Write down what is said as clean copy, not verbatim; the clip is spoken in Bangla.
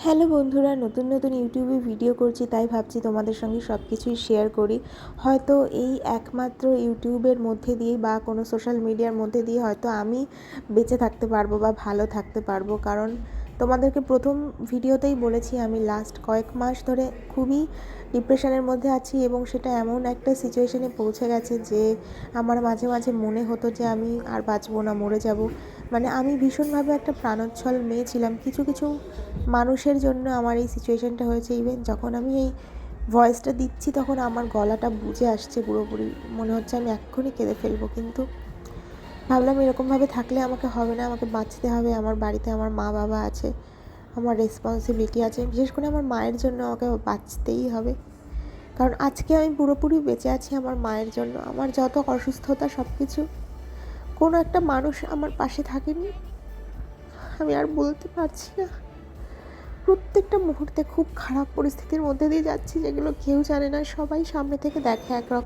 হ্যালো বন্ধুরা, নতুন নতুন ইউটিউবে ভিডিও করছি, তাই ভাবছি তোমাদের সঙ্গে সব কিছুই শেয়ার করি। হয়তো এই একমাত্র ইউটিউবের মধ্যে দিয়ে বা কোনো সোশ্যাল মিডিয়ার মধ্যে দিয়ে হয়তো আমি বেঁচে থাকতে পারবো বা ভালো থাকতে পারবো। কারণ তোমাদেরকে প্রথম ভিডিওতেই বলেছি আমি লাস্ট কয়েক মাস ধরে খুবই ডিপ্রেশনের মধ্যে আছি, এবং সেটা এমন একটা সিচুয়েশনে পৌঁছে গেছে যে আমার মাঝে মাঝে মনে হতো যে আমি আর বাঁচবো না, মরে যাব। মানে আমি ভীষণভাবে একটা প্রাণোচ্ছল মেয়ে ছিলাম। কিছু কিছু মানুষের জন্য আমার এই সিচুয়েশানটা হয়েছে। ইভেন যখন আমি এই ভয়েসটা দিচ্ছি তখন আমার গলাটা বুজে আসছে পুরোপুরি, মনে হচ্ছে আমি এক্ষুনি কেঁদে ফেলবো। কিন্তু ভাবলাম এরকমভাবে থাকলে আমাকে হবে না, আমাকে বাঁচতে হবে। আমার বাড়িতে আমার মা বাবা আছে, আমার রেসপন্সিবিলিটি আছে, বিশেষ করে আমার মায়ের জন্য আমাকে বাঁচতেই হবে। কারণ আজকে আমি পুরোপুরি বেঁচে আছি আমার মায়ের জন্য। আমার যত অসুস্থতা সব কিছু, কোনো একটা মানুষ আমার পাশে থাকেনি। আমি আর বলতে পারছি না। প্রত্যেকটা মুহূর্তে খুব খারাপ পরিস্থিতির মধ্যে দিয়ে যাচ্ছি, যেগুলো কেউ জানে না, সবাই সামনে থেকে দেখে একরকম।